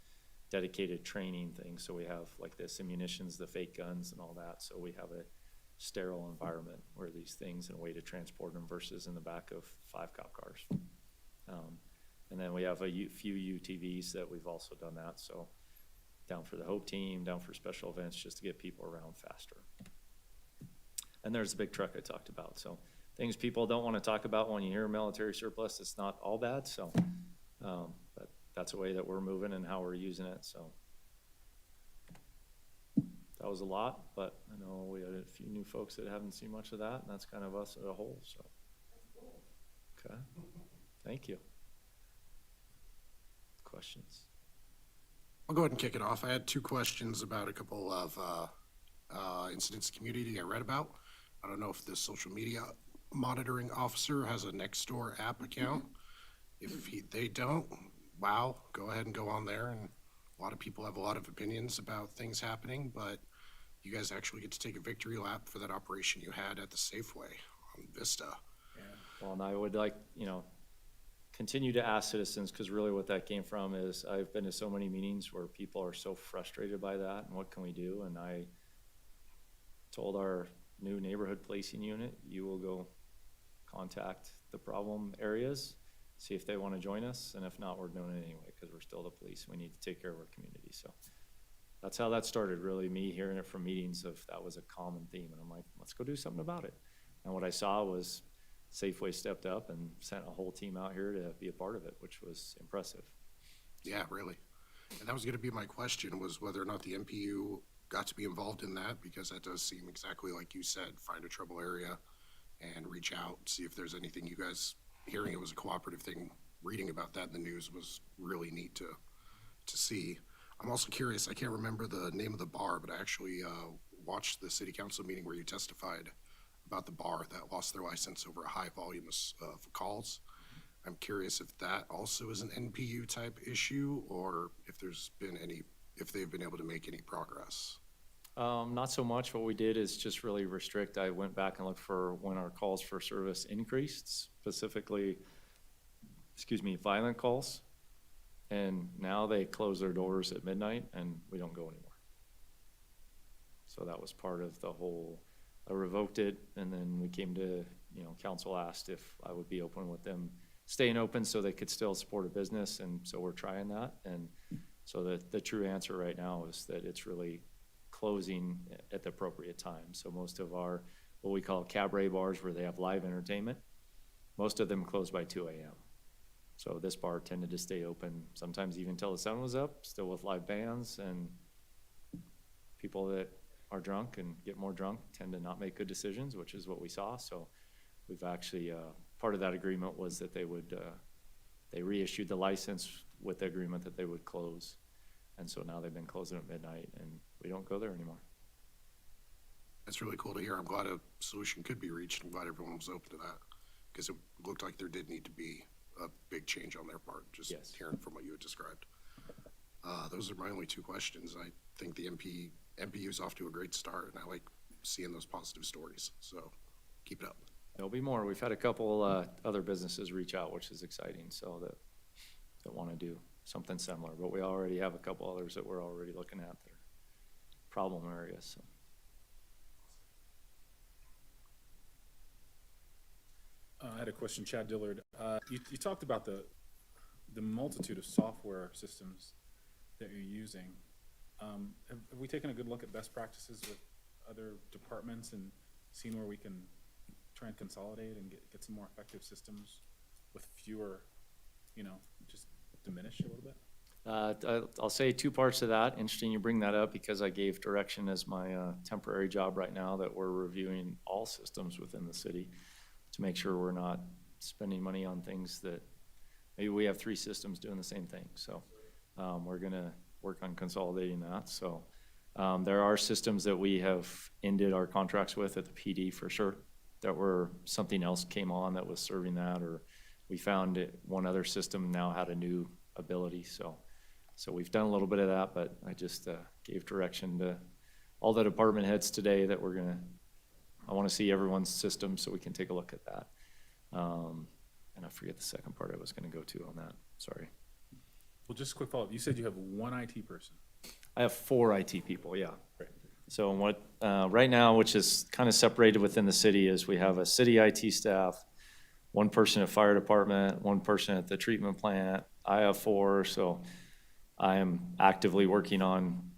dedicated training thing. So we have like the simunitions, the fake guns and all that. So we have a sterile environment where these things and a way to transport them versus in the back of 5 cop cars. And then we have a few UTVs that we've also done that. So down for the Hope team, down for special events, just to get people around faster. And there's the big truck I talked about. So things people don't want to talk about when you hear military surplus, it's not all bad. So, but that's a way that we're moving and how we're using it. So that was a lot, but I know we had a few new folks that haven't seen much of that, and that's kind of us as a whole. So, okay, thank you. Questions? I'll go ahead and kick it off. I had 2 questions about a couple of incidents in the community I read about. I don't know if the social media monitoring officer has a Nextdoor app account. If they don't, wow, go ahead and go on there. And a lot of people have a lot of opinions about things happening, but you guys actually get to take a victory lap for that operation you had at the Safeway on Vista. Well, and I would like, continue to ask citizens, because really what that came from is I've been to so many meetings where people are so frustrated by that and what can we do? And I told our new neighborhood policing unit, you will go contact the problem areas, see if they want to join us, and if not, we're doing it anyway because we're still the police. We need to take care of our community. So that's how that started, really, me hearing it from meetings of that was a common theme. And I'm like, let's go do something about it. And what I saw was Safeway stepped up and sent a whole team out here to be a part of it, which was impressive. Yeah, really. And that was gonna be my question, was whether or not the MPU got to be involved in that, because that does seem exactly like you said, find a trouble area and reach out, see if there's anything you guys, hearing it was a cooperative thing, reading about that in the news was really neat to see. I'm also curious, I can't remember the name of the bar, but I actually watched the city council meeting where you testified about the bar that lost their license over a high volume of calls. I'm curious if that also is an NPU type issue, or if there's been any, if they've been able to make any progress. Not so much. What we did is just really restrict. I went back and looked for when our calls for service increased, specifically, violent calls. And now they close their doors at midnight and we don't go anymore. So that was part of the whole, I revoked it, and then we came to, council asked if I would be open with them staying open so they could still support a business, and so we're trying that. And so the true answer right now is that it's really closing at the appropriate time. So most of our, what we call cabaret bars where they have live entertainment, most of them close by 2 a.m. So this bar tended to stay open, sometimes even till the sun was up, still with live bands, and people that are drunk and get more drunk tend to not make good decisions, which is what we saw. So we've actually, part of that agreement was that they would, they reissued the license with the agreement that they would close. And so now they've been closing at midnight and we don't go there anymore. That's really cool to hear. I'm glad a solution could be reached. I'm glad everyone was open to that, because it looked like there did need to be a big change on their part, just Yes. hearing from what you had described. Those are my only 2 questions. I think the MPU's off to a great start, and I like seeing those positive stories. So keep it up. There'll be more. We've had a couple other businesses reach out, which is exciting, so that want to do something similar, but we already have a couple others that we're already looking at that are problem areas, so. I had a question, Chad Dillard. You talked about the multitude of software systems that you're using. Have we taken a good look at best practices with other departments and seen where we can try and consolidate and get some more effective systems with fewer, just diminish a little bit? I'll say two parts of that. Interesting you bring that up because I gave direction as my temporary job right now that we're reviewing all systems within the city to make sure we're not spending money on things that, maybe we have 3 systems doing the same thing. So we're gonna work on consolidating that. So there are systems that we have ended our contracts with at the PD for sure, that were, something else came on that was serving that, or we found one other system now had a new ability. So we've done a little bit of that, but I just gave direction to all the department heads today that I want to see everyone's system so we can take a look at that. And I forget the second part I was going to go to on that. Sorry. Well, just a quick follow-up. You said you have one IT person. I have 4 IT people, yeah. So what, right now, which is kind of separated within the city, is we have a city IT staff, 1 person at fire department, 1 person at the treatment plant. I have 4, so I am actively working on,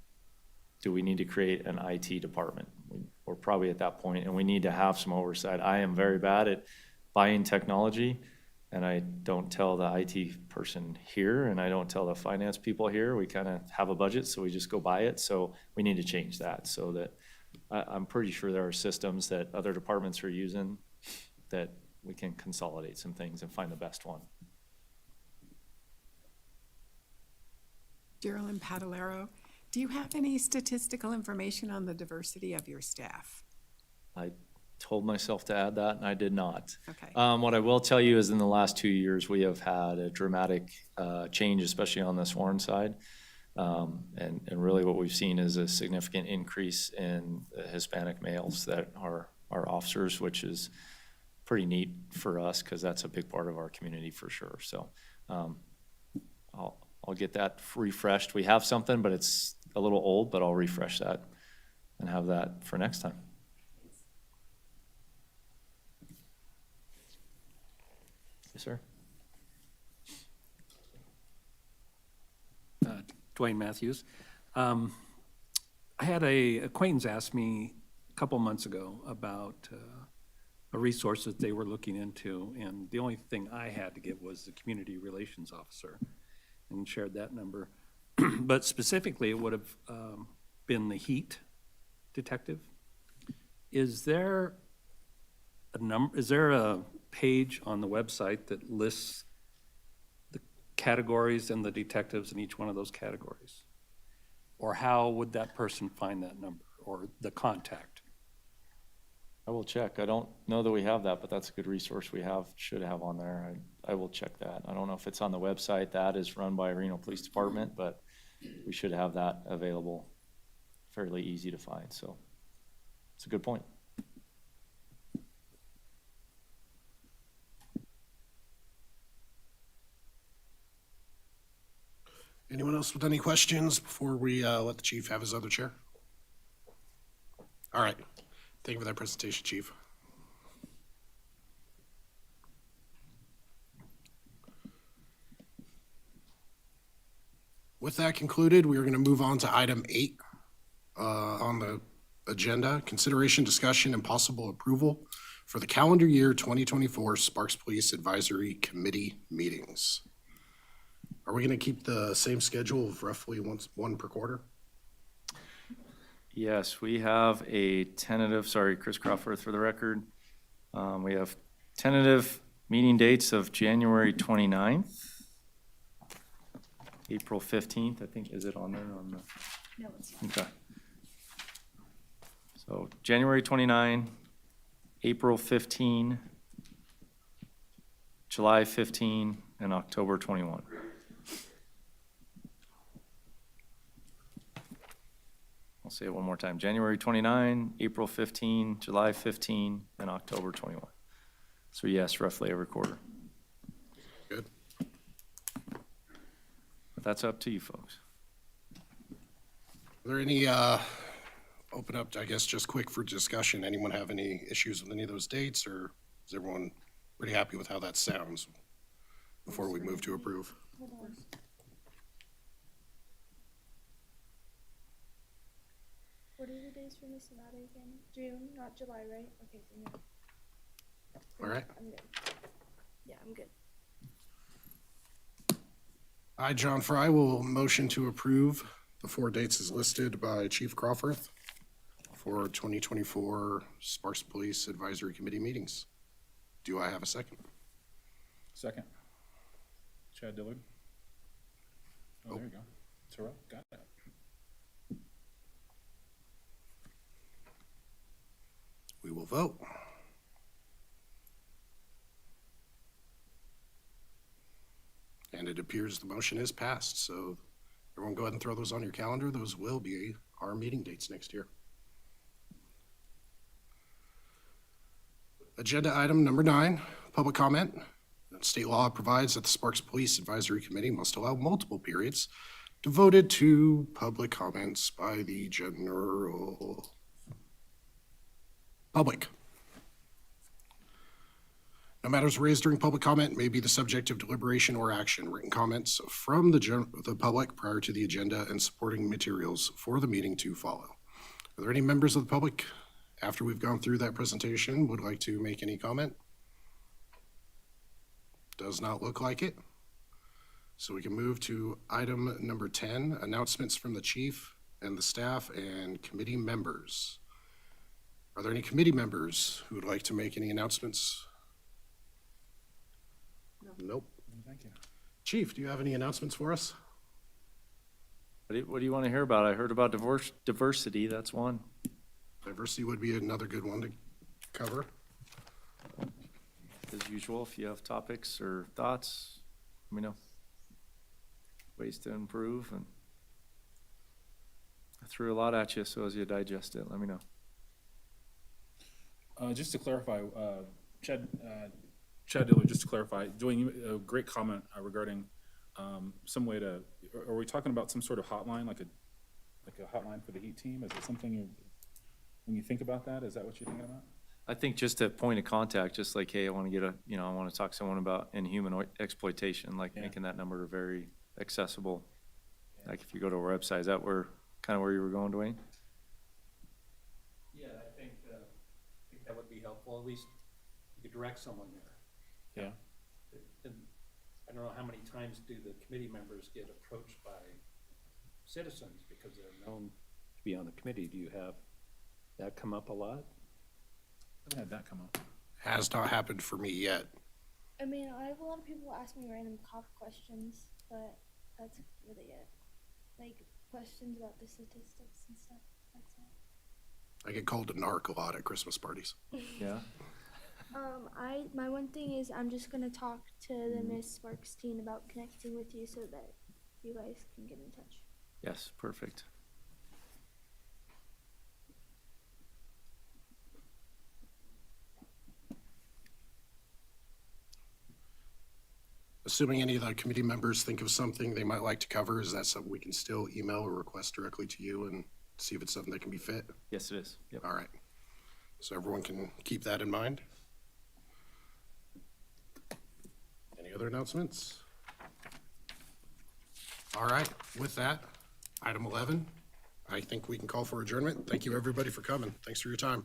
do we need to create an IT department? We're probably at that point, and we need to have some oversight. I am very bad at buying technology, and I don't tell the IT person here, and I don't tell the finance people here. We kind of have a budget, so we just go buy it. So we need to change that so that I'm pretty sure there are systems that other departments are using that we can consolidate some things and find the best one. Geraldine Padalero, do you have any statistical information on the diversity of your staff? I told myself to add that, and I did not. Okay. What I will tell you is in the last 2 years, we have had a dramatic change, especially on the sworn side. And really what we've seen is a significant increase in the Hispanic males that are officers, which is pretty neat for us because that's a big part of our community for sure. So I'll get that refreshed. We have something, but it's a little old, but I'll refresh that and have that for next time. Yes, sir. Dwayne Matthews. I had a acquaintance ask me a couple months ago about a resource that they were looking into, and the only thing I had to give was the community relations officer, and shared that number. But specifically, it would have been the heat detective. Is there a page on the website that lists the categories and the detectives in each one of those categories? Or how would that person find that number or the contact? I will check. I don't know that we have that, but that's a good resource we should have on there. I will check that. I don't know if it's on the website. That is run by Reno Police Department, but we should have that available, fairly easy to find. So it's a good point. Anyone else with any questions before we let the chief have his other chair? All right. Thank you for that presentation, Chief. With that concluded, we are going to move on to item 8 on the agenda, consideration, discussion, and possible approval for the calendar year 2024 Sparks Police Advisory Committee meetings. Are we going to keep the same schedule of roughly one per quarter? Yes, we have a tentative, sorry, Chris Crawford for the record. We have tentative meeting dates of January 29th, April 15th, I think, is it on there? No, it's not. Okay. So January 29, April 15, July 15, and October 21. I'll say it one more time. January 29, April 15, July 15, and October 21. So yes, roughly every quarter. Good. But that's up to you folks. Are there any, open up, I guess, just quick for discussion, anyone have any issues with any of those dates, or is everyone pretty happy with how that sounds before we move to approve? Hold on. What are the days for Miss Nevada again? June, not July, right? Okay, so no. All right. I'm good. Yeah, I'm good. I, John Fry, will motion to approve the 4 dates as listed by Chief Crawford for 2024 Sparks Police Advisory Committee meetings. Do I have a second? Second. Chad Dillard. Oh, there you go. Terrell, got that. We will vote. And it appears the motion is passed, so everyone go ahead and throw those on your calendar. Those will be our meeting dates next year. Agenda item number 9, public comment. State law provides that the Sparks Police Advisory Committee must allow multiple periods devoted to public comments by the general public. No matters raised during public comment may be the subject of deliberation or action. Written comments from the public prior to the agenda and supporting materials for the meeting to follow. Are there any members of the public, after we've gone through that presentation, would like to make any comment? Does not look like it. So we can move to item number 10, announcements from the chief and the staff and committee members. Are there any committee members who would like to make any announcements? Nope. Thank you. Chief, do you have any announcements for us? What do you want to hear about? I heard about diversity, that's one. Diversity would be another good one to cover. As usual, if you have topics or thoughts, let me know. Ways to improve, and I threw a lot at you, so as you digest it, let me know. Just to clarify, Chad Dillard, just to clarify, doing a great comment regarding some way to, are we talking about some sort of hotline, like a hotline for the heat team? Is it something when you think about that, is that what you're thinking about? I think just a point of contact, just like, hey, I want to get I want to talk to someone about inhuman exploitation, like making that number very accessible. Like if you go to our website, is that where you were going, Dwayne? Yeah, I think that would be helpful, at least you could direct someone there. Yeah. And I don't know how many times do the committee members get approached by citizens because they're known. To be on the committee, do you have that come up a lot? I haven't had that come up. Has not happened for me yet. I mean, I have a lot of people ask me random cop questions, but that's really it. Like questions about the statistics and stuff. That's it. I get called a narc a lot at Christmas parties. Yeah. My one thing is I'm just gonna talk to the Miss Sparks team about connecting with you so that you guys can get in touch. Yes, perfect. Assuming any of the committee members think of something they might like to cover, is that something we can still email or request directly to you and see if it's something that can be fit? Yes, it is. Yep. All right. So everyone can keep that in mind. Any other announcements? All right, with that, item 11, I think we can call for adjournment. Thank you, everybody, for coming. Thanks for your time.